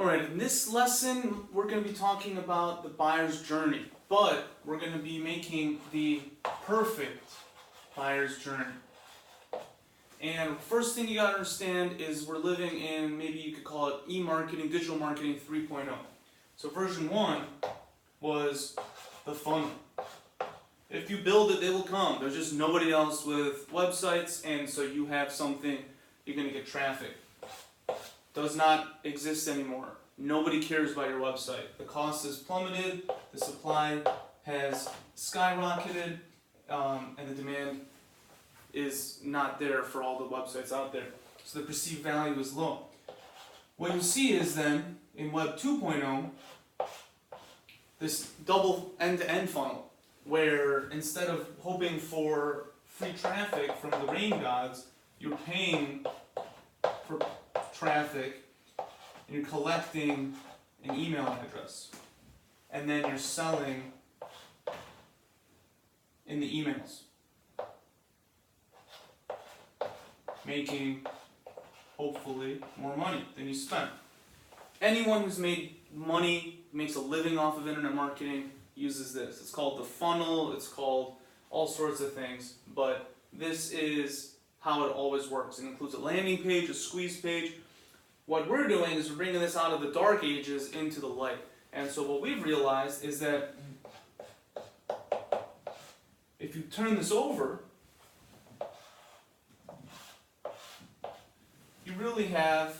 Alright, in this lesson we're going to be talking about the buyer's journey, but we're going to be making the perfect buyer's journey. And first thing you got to understand is we're living in, maybe you could call it e-marketing, digital marketing 3.0. So version 1 was the funnel. If you build it, they will come. There's just nobody else with websites, and so you have something, you're going to get traffic. Does not exist anymore. Nobody cares about your website. The cost has plummeted, the supply has skyrocketed, and the demand is not there for all the websites out there. So the perceived value is low. What you'll see is then, in Web 2.0, this double end-to-end funnel, where instead of hoping for free traffic from the rain gods, you're paying for traffic, and you're collecting an email address, and then you're selling in the emails, making hopefully more money than you spent. Anyone who's made money, makes a living off of internet marketing, uses this. It's called the funnel, it's called all sorts of things, but this is how it always works. It includes a landing page, a squeeze page. What we're doing is we're bringing this out of the dark ages into the light. And so what we've realized is that if you turn this over, you really have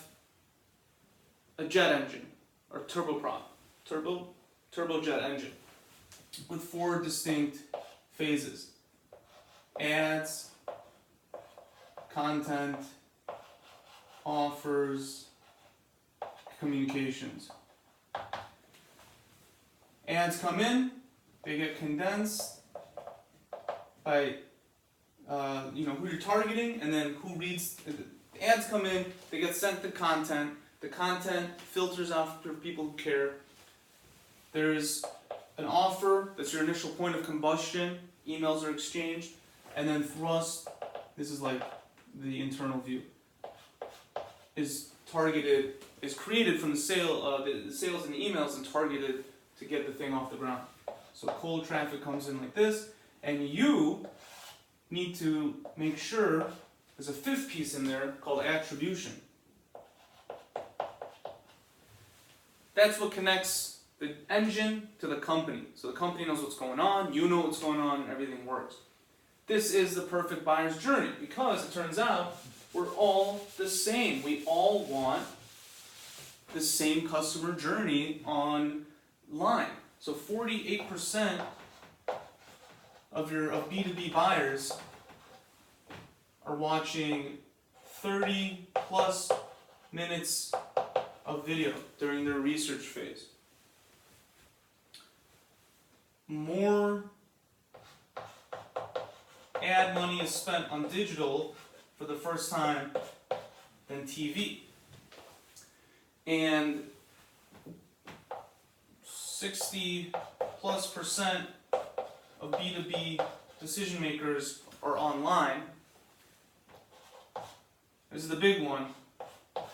a jet engine, or turboprop, turbojet engine, with 4 distinct phases: ads, content, offers, communications. Ads come in, they get condensed by who you're targeting, and then who reads. The ads come in, they get sent to content. The content filters out for people who care. There's an offer, that's your initial point of combustion. Emails are exchanged, and then thrust. This is like the internal view. Is created from the sales and the emails and targeted to get the thing off the ground. So cold traffic comes in like this, and you need to make sure there's a 5th piece in there called attribution. That's what connects the engine to the company. So the company knows what's going on, you know what's going on, and everything works. This is the perfect buyer's journey, because it turns out we're all the same. We all want the same customer journey online. So 48% of B2B buyers are watching 30 plus minutes of video during their research phase. More ad money is spent on digital for the first time than TV. And 60+% of B2B decision makers are online. This is the big one.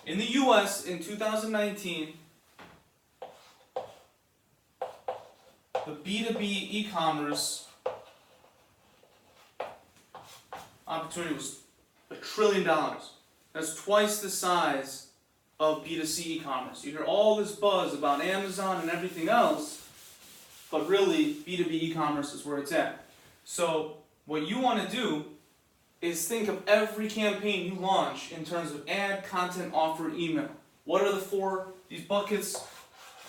In the US in 2019, the B2B e-commerce opportunity was $1 trillion. That's twice the size of B2C e-commerce. You hear all this buzz about Amazon and everything else, but really B2B e-commerce is where it's at. So what you want to do is think of every campaign you launch in terms of ad, content, offer, email. What are the 4? These buckets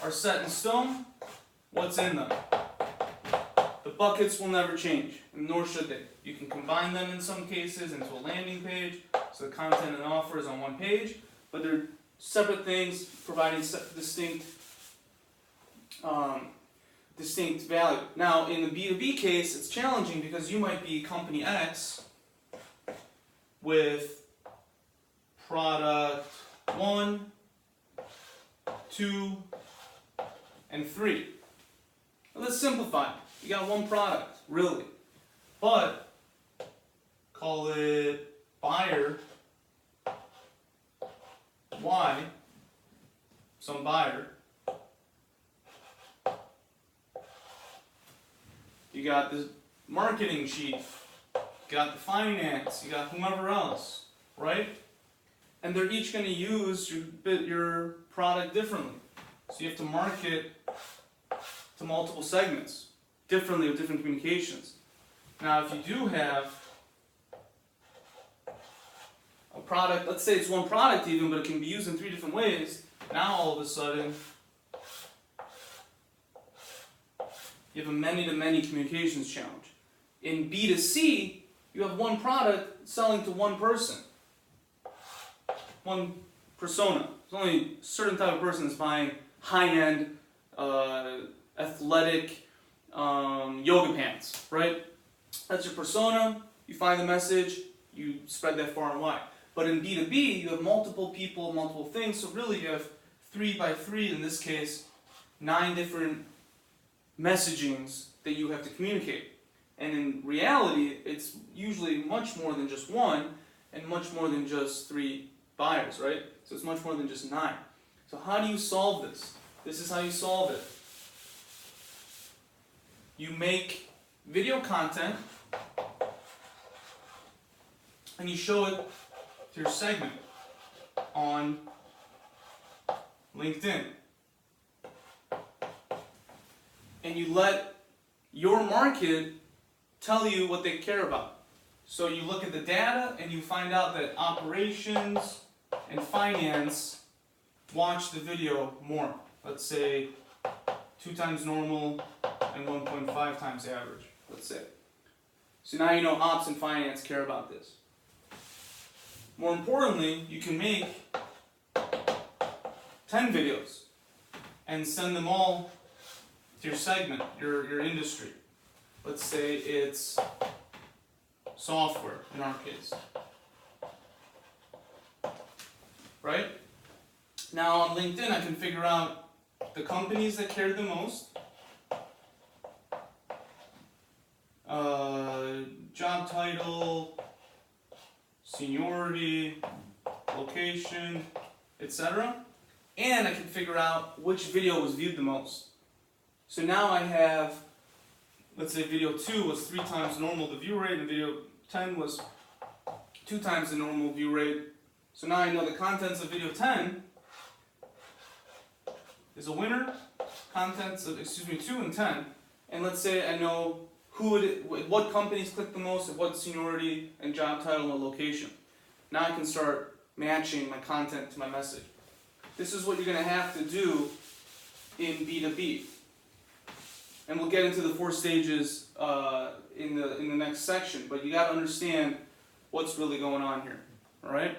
are set in stone. What's in them? The buckets will never change, and nor should they. You can combine them in some cases into a landing page, so the content and offer is on one page, but they're separate things providing distinct value. Now, in the B2B case, it's challenging because you might be company X with product 1, 2, and 3. Now, let's simplify. You got one product, really. But call it buyer Y some buyer. You got the marketing chief, you got the finance, you got whomever else, right? And they're each going to use your product differently. So you have to market to multiple segments differently with different communications. Now, if you do have a product, let's say it's one product even, but it can be used in 3 different ways, now all of a sudden you have a many-to-many communications challenge. In B2C, you have one product selling to one person, one persona. There's only a certain type of person that's buying high-end, athletic yoga pants, right? That's your persona. You find the message, you spread that far and wide. But in B2B, you have multiple people, multiple things, so really you have 3 by 3, in this case, 9 different messagings that you have to communicate. And in reality, it's usually much more than just one, and much more than just 3 buyers, right? So it's much more than just 9. So how do you solve this? This is how you solve it. You make video content, and you show it to your segment on LinkedIn. And you let your market tell you what they care about. So you look at the data and you find out that operations and finance watch the video more. Let's say 2 times normal and 1.5 times average, let's say. So now you know ops and finance care about this. More importantly, you can make 10 videos and send them all to your segment, your industry. Let's say it's software, in our case. Right? Now on LinkedIn, I can figure out the companies that care the most, job title, seniority, location, etc. And I can figure out which video was viewed the most. So now I have, let's say video 2 was 3 times normal the view rate, and video 10 was 2 times the normal view rate. So now I know the contents of video 10 is a winner, contents of, 2 and 10. And let's say I know what companies click the most, at what seniority and job title and location. Now I can start matching my content to my message. This is what you're going to have to do in B2B. And we'll get into the 4 stages in the next section, but you got to understand what's really going on here. All right?